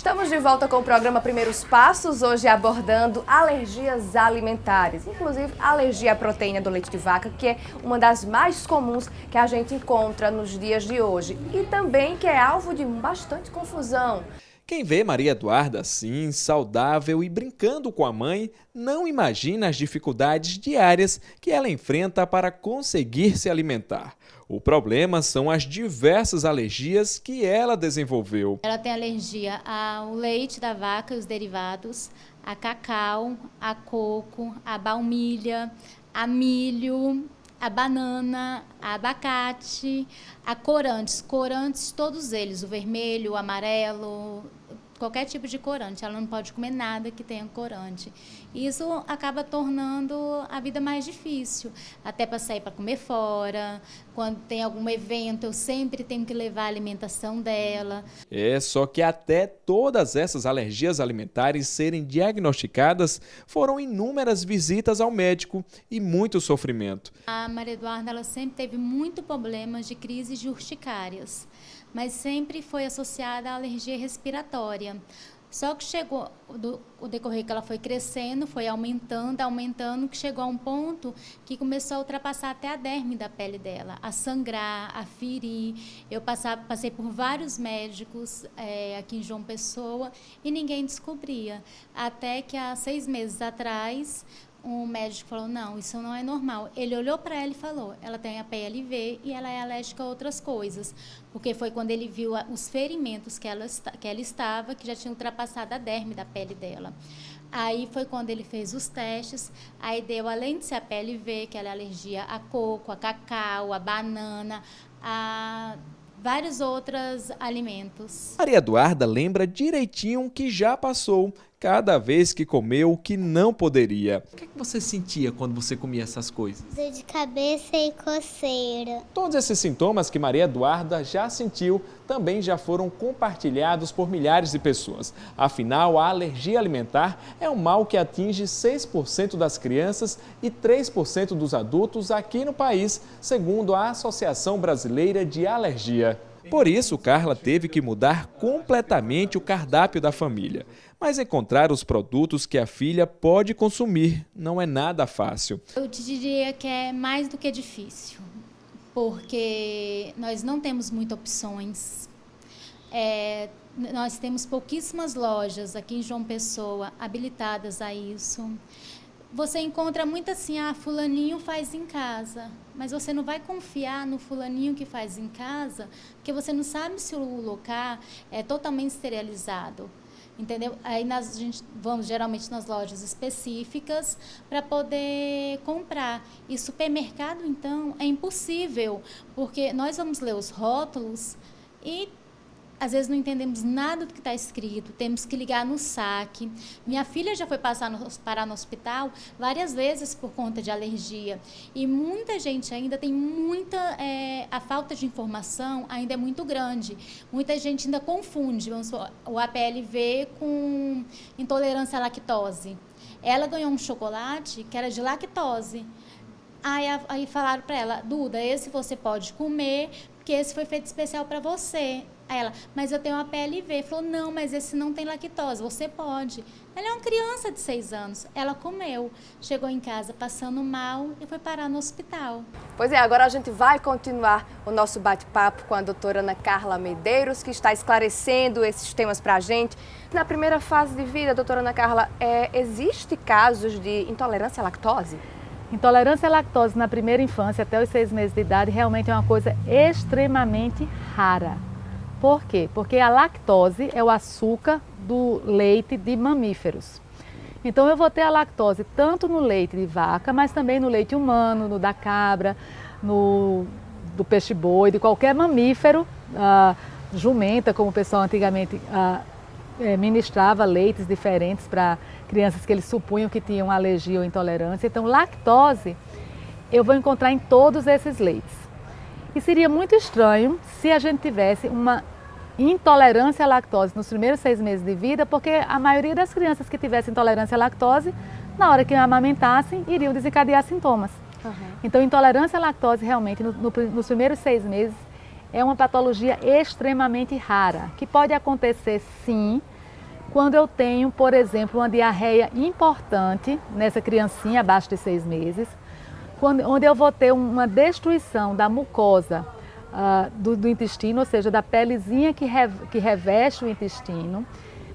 Estamos de volta com o programa Primeiros Passos, hoje abordando alergias alimentares, inclusive alergia à proteína do leite de vaca, que é uma das mais comuns que a gente encontra nos dias de hoje e também que é alvo de bastante confusão. Quem vê Maria Eduarda assim, saudável e brincando com a mãe, não imagina as dificuldades diárias que ela enfrenta para conseguir se alimentar. O problema são as diversas alergias que ela desenvolveu. Ela tem alergia ao leite da vaca e os derivados, a cacau, a coco, a baunilha, a milho, a banana, a abacate, a corantes. Corantes, todos eles, o vermelho, o amarelo, qualquer tipo de corante. Ela não pode comer nada que tenha corante. Isso acaba tornando a vida mais difícil, até para sair para comer fora. Quando tem algum evento, eu sempre tenho que levar a alimentação dela. Só que até todas essas alergias alimentares serem diagnosticadas, foram inúmeras visitas ao médico e muito sofrimento. A Maria Eduarda, ela sempre teve muito problemas de crises de urticárias, mas sempre foi associada à alergia respiratória. Só que chegou, o decorrer que ela foi crescendo, foi aumentando, que chegou a um ponto que começou a ultrapassar até a derme da pele dela, a sangrar, a ferir. Eu passei por vários médicos aqui em João Pessoa e ninguém descobria. Até que há 6 meses atrás, um médico falou, não, isso não é normal. Ele olhou para ela e falou, ela tem a PLV e ela é alérgica a outras coisas. Porque foi quando ele viu os ferimentos que ela estava, que já tinha ultrapassado a derme da pele dela. Aí foi quando ele fez os testes, aí deu, além de ser a PLV, que ela é alergia a coco, a cacau, a banana, a vários outros alimentos. Maria Eduarda lembra direitinho que já passou cada vez que comeu o que não poderia. O que você sentia quando você comia essas coisas? Dor de cabeça e coceira. Todos esses sintomas que Maria Eduarda já sentiu também já foram compartilhados por milhares de pessoas. Afinal, a alergia alimentar é um mal que atinge 6% das crianças e 3% dos adultos aqui no país, segundo a Associação Brasileira de Alergia. Por isso, Carla teve que mudar completamente o cardápio da família. Mas encontrar os produtos que a filha pode consumir não é nada fácil. Eu te diria que é mais do que difícil, porque nós não temos muitas opções. Nós temos pouquíssimas lojas aqui em João Pessoa habilitadas a isso. Você encontra muito assim, fulaninho faz em casa, mas você não vai confiar no fulaninho que faz em casa, porque você não sabe se o local é totalmente esterilizado. Entendeu? Aí a gente vamos geralmente nas lojas específicas para poder comprar. E supermercado, então, é impossível, porque nós vamos ler os rótulos e às vezes não entendemos nada do que está escrito, temos que ligar no saque. Minha filha já foi parar no hospital várias vezes por conta de alergia. E muita gente ainda tem a falta de informação ainda é muito grande. Muita gente ainda confunde o APLV com intolerância à lactose. Ela ganhou um chocolate que era de lactose. Aí falaram para ela, Duda, esse você pode comer, porque esse foi feito especial para você. Aí ela, mas eu tenho uma PLV. Falou, não, mas esse não tem lactose, você pode. Ela é uma criança de 6 anos, ela comeu, chegou em casa passando mal e foi parar no hospital. Pois é, agora a gente vai continuar o nosso bate-papo com a doutora Ana Carla Medeiros, que está esclarecendo esses temas para a gente. Na primeira fase de vida, doutora Ana Carla, existe casos de intolerância à lactose? Intolerância à lactose na primeira infância, até os 6 meses de idade, realmente é uma coisa extremamente rara. Por quê? Porque a lactose é o açúcar do leite de mamíferos. Então eu vou ter a lactose tanto no leite de vaca, mas também no leite humano, no da cabra, do peixe-boi, de qualquer mamífero, jumenta, como o pessoal antigamente ministrava leites diferentes para crianças que eles supunham que tinham alergia ou intolerância. Então lactose eu vou encontrar em todos esses leites. E seria muito estranho se a gente tivesse uma intolerância à lactose nos primeiros 6 meses de vida, porque a maioria das crianças que tivessem intolerância à lactose, na hora que amamentassem, iriam desencadear sintomas. Uhum. Então, intolerância à lactose realmente nos primeiros 6 meses é uma patologia extremamente rara, que pode acontecer sim, quando eu tenho, por exemplo, uma diarreia importante nessa criancinha abaixo de 6 meses, onde eu vou ter uma destruição da mucosa do intestino, ou seja, da pelezinha que reveste o intestino,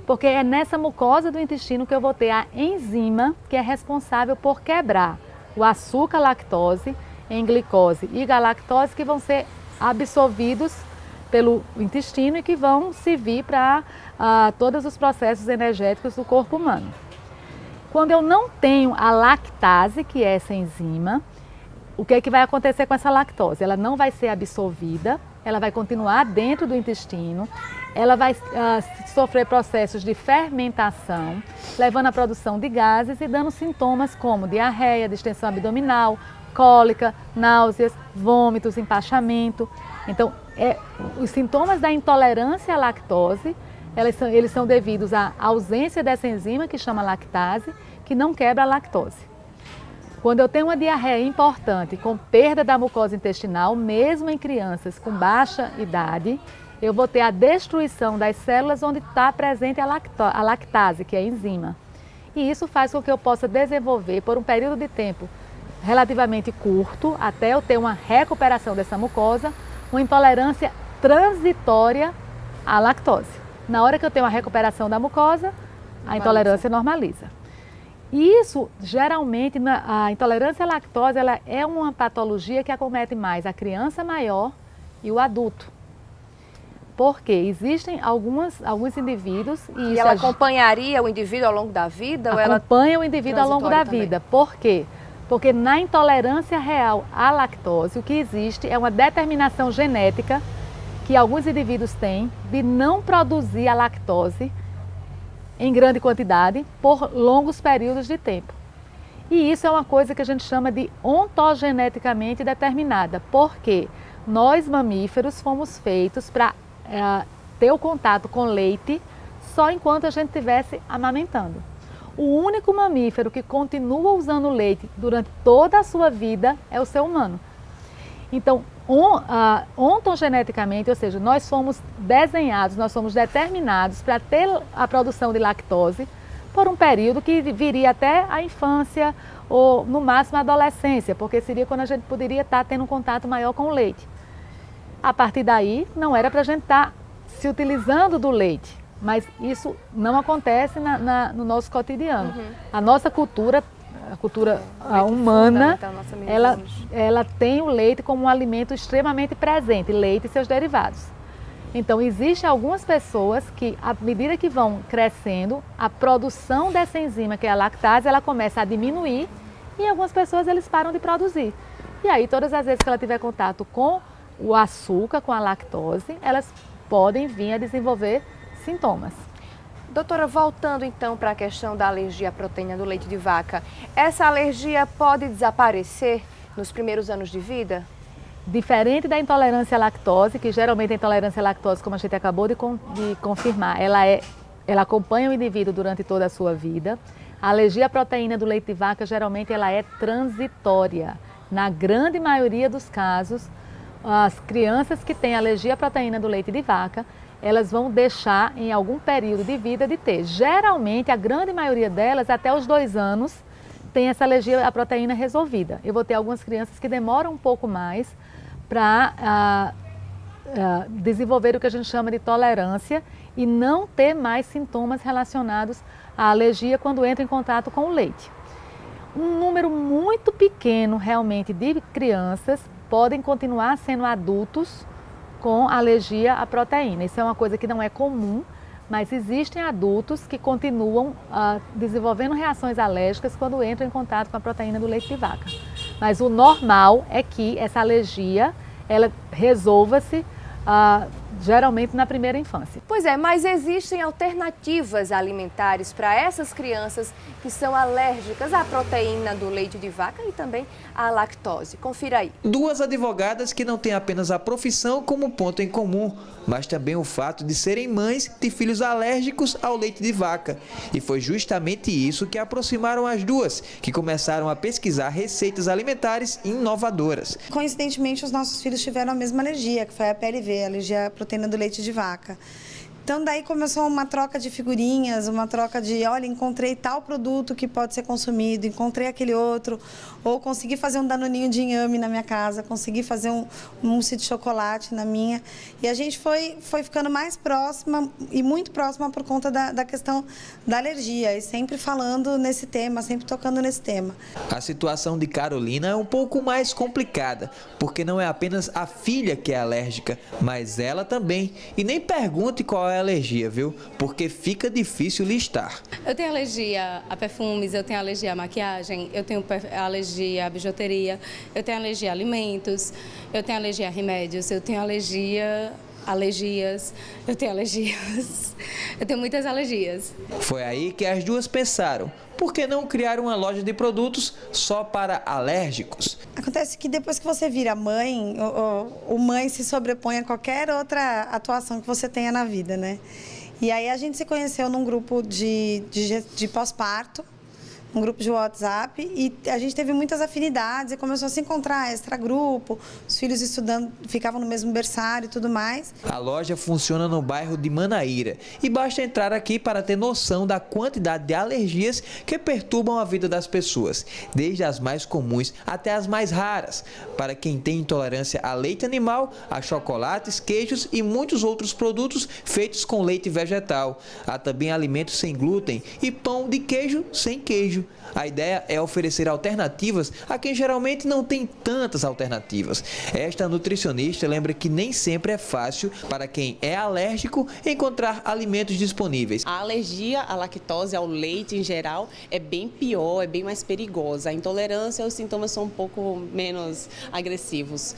porque é nessa mucosa do intestino que eu vou ter a enzima que é responsável por quebrar o açúcar lactose em glicose e galactose, que vão ser absorvidos pelo intestino e que vão servir para todos os processos energéticos do corpo humano. Quando eu não tenho a lactase, que é essa enzima, o que é que vai acontecer com essa lactose? Ela não vai ser absorvida, ela vai continuar dentro do intestino, ela vai sofrer processos de fermentação, levando à produção de gases e dando sintomas como diarreia, distensão abdominal, cólica, náuseas, vômitos, empachamento. Então, os sintomas da intolerância à lactose, eles são devidos à ausência dessa enzima que chama lactase, que não quebra a lactose. Quando eu tenho uma diarreia importante com perda da mucosa intestinal, mesmo em crianças com baixa idade, eu vou ter a destruição das células onde está presente a lactase, que é a enzima. E isso faz com que eu possa desenvolver por um período de tempo relativamente curto, até eu ter uma recuperação dessa mucosa, uma intolerância transitória à lactose. Na hora que eu tenho a recuperação da mucosa, a intolerância normaliza. Isso, geralmente, a intolerância à lactose, ela é uma patologia que acomete mais a criança maior e o adulto. Porque existem alguns indivíduos... E ela acompanharia o indivíduo ao longo da vida? Acompanha o indivíduo ao longo da vida. Por quê? Porque na intolerância real à lactose, o que existe é uma determinação genética que alguns indivíduos têm de não produzir a lactose em grande quantidade por longos períodos de tempo. E isso é uma coisa que a gente chama de ontogeneticamente determinada, porque nós mamíferos fomos feitos para ter o contato com leite só enquanto a gente estivesse amamentando. O único mamífero que continua usando leite durante toda a sua vida é o ser humano. Então, ontogeneticamente, ou seja, nós fomos desenhados, nós somos determinados para ter a produção de lactose por um período que viria até a infância ou no máximo a adolescência, porque seria quando a gente poderia estar tendo um contato maior com o leite. A partir daí, não era para a gente estar se utilizando do leite, mas isso não acontece no nosso cotidiano. A nossa cultura, a cultura humana, ela tem o leite como um alimento extremamente presente, leite e seus derivados. Então, existem algumas pessoas que, à medida que vão crescendo, a produção dessa enzima, que é a lactase, ela começa a diminuir e algumas pessoas eles param de produzir. E aí, todas as vezes que ela tiver contato com o açúcar, com a lactose, elas podem vir a desenvolver sintomas. Doutora, voltando então para a questão da alergia à proteína do leite de vaca, essa alergia pode desaparecer nos primeiros anos de vida? Diferente da intolerância à lactose, que geralmente a intolerância à lactose, como a gente acabou de confirmar, ela acompanha o indivíduo durante toda a sua vida. A alergia à proteína do leite de vaca, geralmente, ela é transitória. Na grande maioria dos casos, as crianças que têm alergia à proteína do leite de vaca, elas vão deixar em algum período de vida de ter. Geralmente, a grande maioria delas, até os 2 anos, tem essa alergia à proteína resolvida. Eu vou ter algumas crianças que demoram um pouco mais para desenvolver o que a gente chama de tolerância e não ter mais sintomas relacionados à alergia quando entra em contato com o leite. Um número muito pequeno, realmente, de crianças podem continuar sendo adultos com alergia à proteína. Isso é uma coisa que não é comum, mas existem adultos que continuam desenvolvendo reações alérgicas quando entram em contato com a proteína do leite de vaca. Mas o normal é que essa alergia, ela resolva-se geralmente na primeira infância. Pois é, mas existem alternativas alimentares para essas crianças que são alérgicas à proteína do leite de vaca e também à lactose. Confira aí. 2 advogadas que não têm apenas a profissão como ponto em comum, mas também o fato de serem mães de filhos alérgicos ao leite de vaca. E foi justamente isso que aproximaram as duas, que começaram a pesquisar receitas alimentares inovadoras. Coincidentemente, os nossos filhos tiveram a mesma alergia, que foi a PLV, a alergia à proteína do leite de vaca. Então daí começou uma troca de figurinhas, uma troca de, olha, encontrei tal produto que pode ser consumido, encontrei aquele outro, ou consegui fazer um danoninho de inhame na minha casa, consegui fazer um mousse de chocolate na minha. E a gente foi ficando mais próxima e muito próxima por conta da questão da alergia, e sempre falando nesse tema, sempre tocando nesse tema. A situação de Carolina é um pouco mais complicada, porque não é apenas a filha que é alérgica, mas ela também. E nem pergunte qual é a alergia, viu? Porque fica difícil listar. Eu tenho alergia a perfumes, eu tenho alergia à maquiagem, eu tenho alergia à bijuteria, eu tenho alergia a alimentos, eu tenho alergia a remédios, eu tenho alergias, eu tenho alergias, eu tenho muitas alergias. Foi aí que as duas pensaram, por que não criar uma loja de produtos só para alérgicos? Acontece que depois que você vira mãe, o mãe se sobrepõe a qualquer outra atuação que você tenha na vida, né? E aí a gente se conheceu num grupo de pós-parto, um grupo de WhatsApp, e a gente teve muitas afinidades e começou a se encontrar extra-grupo, os filhos estudando, ficavam no mesmo berçário e tudo mais. A loja funciona no bairro de Manaíra e basta entrar aqui para ter noção da quantidade de alergias que perturbam a vida das pessoas, desde as mais comuns até as mais raras, para quem tem intolerância a leite animal, a chocolates, queijos e muitos outros produtos feitos com leite vegetal. Há também alimentos sem glúten e pão de queijo sem queijo. A ideia é oferecer alternativas a quem geralmente não tem tantas alternativas. Esta nutricionista lembra que nem sempre é fácil para quem é alérgico encontrar alimentos disponíveis. A alergia à lactose, ao leite em geral, é bem pior, é bem mais perigosa. A intolerância, os sintomas são um pouco menos agressivos.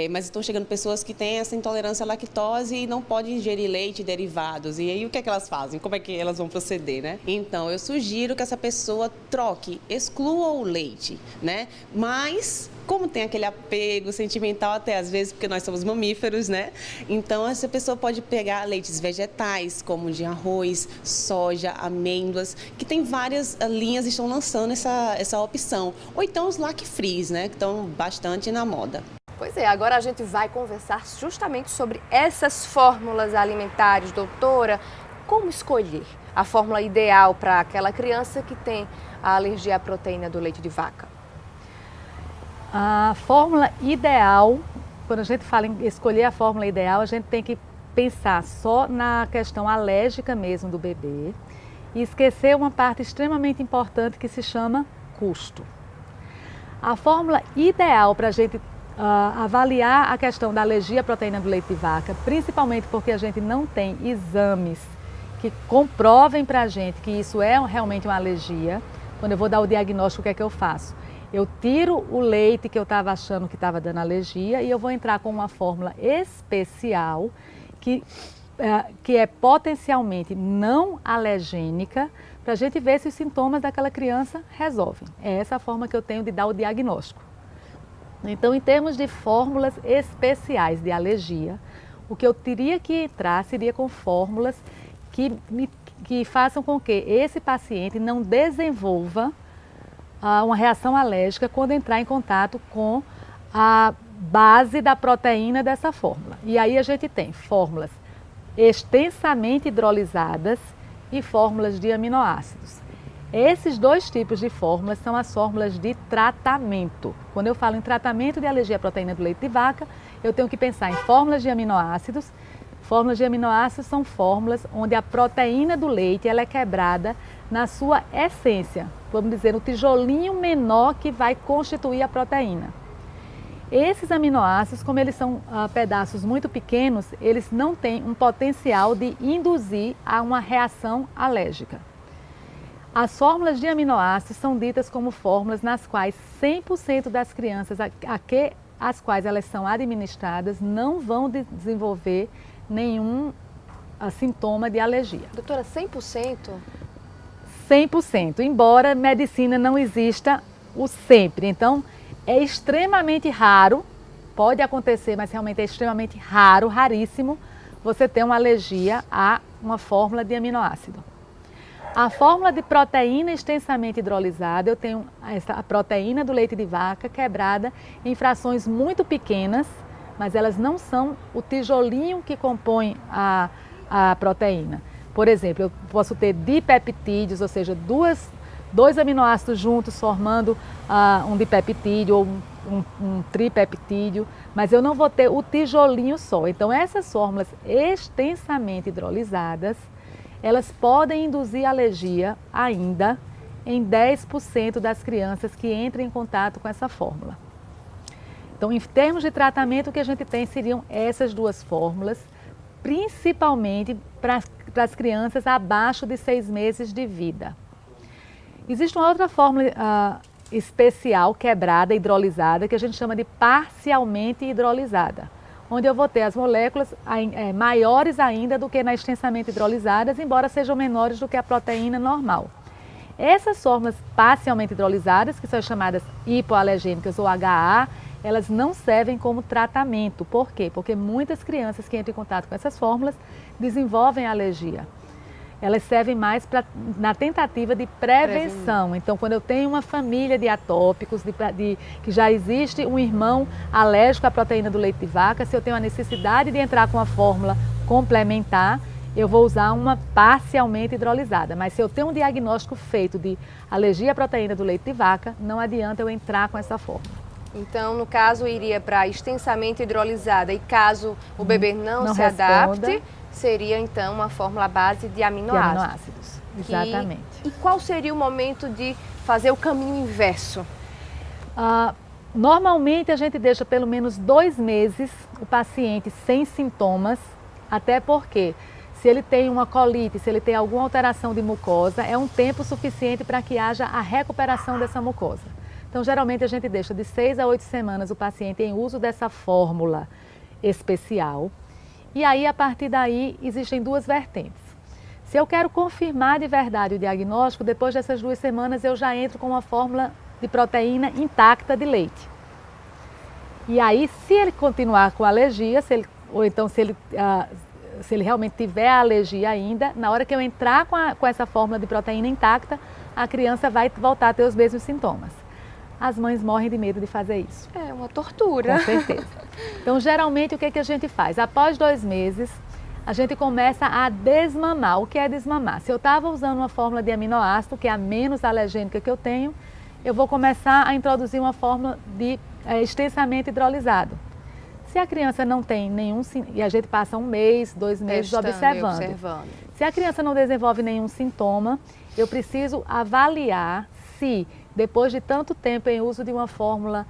Mas estão chegando pessoas que têm essa intolerância à lactose e não podem ingerir leite e derivados. E aí o que é que elas fazem? Como é que elas vão proceder, né? Então, eu sugiro que essa pessoa troque, exclua o leite, né? Mas, como tem aquele apego sentimental até às vezes, porque nós somos mamíferos, né? Então, essa pessoa pode pegar leites vegetais, como de arroz, soja, amêndoas, que tem várias linhas e estão lançando essa opção. Ou então os lac-frees, né? Que estão bastante na moda. Pois é, agora a gente vai conversar justamente sobre essas fórmulas alimentares, doutora. Como escolher a fórmula ideal para aquela criança que tem a alergia à proteína do leite de vaca? A fórmula ideal, quando a gente fala em escolher a fórmula ideal, a gente tem que pensar só na questão alérgica mesmo do bebê e esquecer uma parte extremamente importante que se chama custo. A fórmula ideal para a gente avaliar a questão da alergia à proteína do leite de vaca, principalmente porque a gente não tem exames que comprovem para a gente que isso é realmente uma alergia. Quando eu vou dar o diagnóstico, o que é que eu faço? Eu tiro o leite que eu estava achando que estava dando alergia e eu vou entrar com uma fórmula especial que é potencialmente não alergênica para a gente ver se os sintomas daquela criança resolvem. É essa a forma que eu tenho de dar o diagnóstico. Então, em termos de fórmulas especiais de alergia, o que eu teria que entrar seria com fórmulas que façam com que esse paciente não desenvolva uma reação alérgica quando entrar em contato com a base da proteína dessa fórmula. E aí a gente tem fórmulas extensamente hidrolisadas e fórmulas de aminoácidos. Esses dois tipos de fórmulas são as fórmulas de tratamento. Quando eu falo em tratamento de alergia à proteína do leite de vaca, eu tenho que pensar em fórmulas de aminoácidos. Fórmulas de aminoácidos são fórmulas onde a proteína do leite ela é quebrada na sua essência, vamos dizer, o tijolinho menor que vai constituir a proteína. Esses aminoácidos, como eles são pedaços muito pequenos, eles não têm um potencial de induzir a uma reação alérgica. As fórmulas de aminoácidos são ditas como fórmulas nas quais 100% das crianças às quais elas são administradas não vão desenvolver nenhum sintoma de alergia. Doutora, 100%? 100%, embora medicina não exista o sempre. Então, é extremamente raro, pode acontecer, mas realmente é extremamente raro, raríssimo, você ter uma alergia a uma fórmula de aminoácido. A fórmula de proteína extensamente hidrolisada, eu tenho a proteína do leite de vaca quebrada em frações muito pequenas, mas elas não são o tijolinho que compõe a proteína. Por exemplo, eu posso ter dipeptídeos, ou seja, dois aminoácidos juntos formando um dipeptídeo ou um tripeptídeo, mas eu não vou ter o tijolinho só. Então, essas fórmulas extensamente hidrolisadas, elas podem induzir alergia ainda em 10% das crianças que entram em contato com essa fórmula. Então, em termos de tratamento, o que a gente tem seriam essas duas fórmulas, principalmente para as crianças abaixo de 6 meses de vida. Existe uma outra fórmula especial, quebrada, hidrolisada, que a gente chama de parcialmente hidrolisada, onde eu vou ter as moléculas maiores ainda do que na extensamente hidrolisadas, embora sejam menores do que a proteína normal. Essas fórmulas parcialmente hidrolisadas, que são chamadas hipoalergênicas ou HA, elas não servem como tratamento. Por quê? Porque muitas crianças que entram em contato com essas fórmulas desenvolvem alergia. Elas servem mais na tentativa de prevenção. Então, quando eu tenho uma família de atópicos, que já existe um irmão alérgico à proteína do leite de vaca, se eu tenho a necessidade de entrar com a fórmula complementar, eu vou usar uma parcialmente hidrolisada. Mas se eu tenho um diagnóstico feito de alergia à proteína do leite de vaca, não adianta eu entrar com essa fórmula. Então, no caso, iria para extensamente hidrolisada e caso o bebê não se adapte, seria então uma fórmula à base de aminoácidos. Exatamente. E qual seria o momento de fazer o caminho inverso? Normalmente a gente deixa pelo menos 2 meses o paciente sem sintomas, até porque se ele tem uma colite, se ele tem alguma alteração de mucosa, é um tempo suficiente para que haja a recuperação dessa mucosa. Então, geralmente a gente deixa de 6 a 8 semanas o paciente em uso dessa fórmula especial. E aí, a partir daí, existem 2 vertentes. Se eu quero confirmar de verdade o diagnóstico, depois dessas 2 semanas eu já entro com uma fórmula de proteína intacta de leite. E aí, se ele continuar com alergia, se ele realmente tiver alergia ainda, na hora que eu entrar com essa fórmula de proteína intacta, a criança vai voltar a ter os mesmos sintomas. As mães morrem de medo de fazer isso. É uma tortura. Com certeza. Então, geralmente, o que a gente faz? Após 2 meses, a gente começa a desmamar. O que é desmamar? Se eu estava usando uma fórmula de aminoácido, que é a menos alergênica que eu tenho, eu vou começar a introduzir uma fórmula de extensamente hidrolisado. Se a criança não tem nenhum, e a gente passa 1 mês, 2 meses observando. Se a criança não desenvolve nenhum sintoma, eu preciso avaliar se, depois de tanto tempo em uso de uma fórmula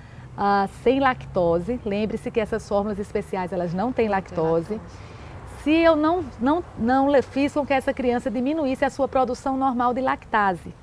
sem lactose, lembre-se que essas fórmulas especiais elas não têm lactose, se eu não fiz com que essa criança diminuísse a sua produção normal de lactase.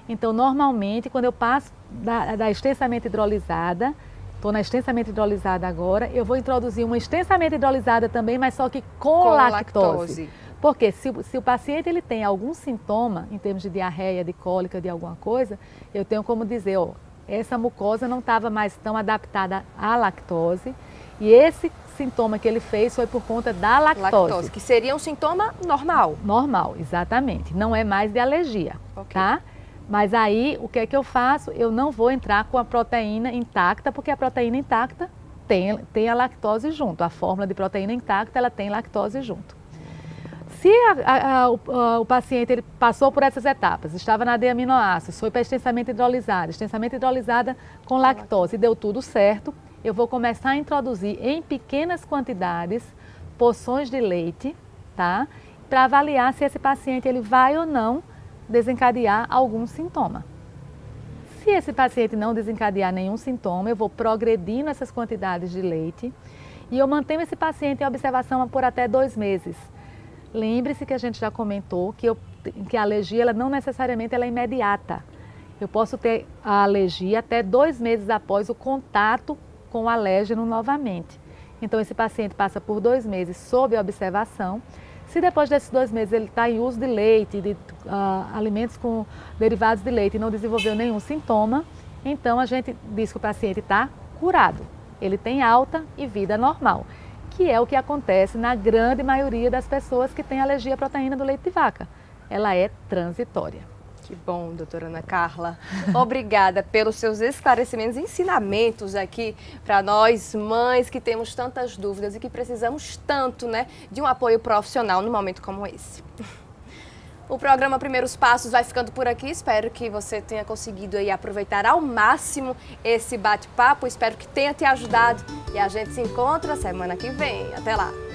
Então, normalmente, quando eu passo da extensamente hidrolisada, estou na extensamente hidrolisada agora, eu vou introduzir uma extensamente hidrolisada também, mas só que com lactose. Porque se o paciente ele tem algum sintoma, em termos de diarreia, de cólica, de alguma coisa, eu tenho como dizer, essa mucosa não estava mais tão adaptada à lactose e esse sintoma que ele fez foi por conta da lactose. Que seria um sintoma normal. Normal, exatamente. Não é mais de alergia, tá? Mas aí, o que é que eu faço? Eu não vou entrar com a proteína intacta, porque a proteína intacta tem a lactose junto. A fórmula de proteína intacta, ela tem lactose junto. Se o paciente ele passou por essas etapas, estava na D-aminoácidos, foi para extensamente hidrolisada com lactose e deu tudo certo, eu vou começar a introduzir em pequenas quantidades porções de leite, tá? Para avaliar se esse paciente ele vai ou não desencadear algum sintoma. Se esse paciente não desencadear nenhum sintoma, eu vou progredindo essas quantidades de leite e eu mantenho esse paciente em observação por até 2 meses. Lembre-se que a gente já comentou que a alergia ela não necessariamente ela é imediata. Eu posso ter a alergia até 2 meses após o contato com o alérgeno novamente. Então, esse paciente passa por 2 meses sob observação. Se depois desses 2 meses ele está em uso de leite, de alimentos com derivados de leite e não desenvolveu nenhum sintoma, então a gente diz que o paciente está curado. Ele tem alta e vida normal, que é o que acontece na grande maioria das pessoas que têm alergia à proteína do leite de vaca. Ela é transitória. Que bom, doutora Ana Carla. Obrigada pelos seus esclarecimentos e ensinamentos aqui para nós, mães que temos tantas dúvidas e que precisamos tanto, né, de um apoio profissional num momento como esse. O programa Primeiros Passos vai ficando por aqui. Espero que você tenha conseguido aí aproveitar ao máximo esse bate-papo. Espero que tenha te ajudado e a gente se encontra semana que vem. Até lá!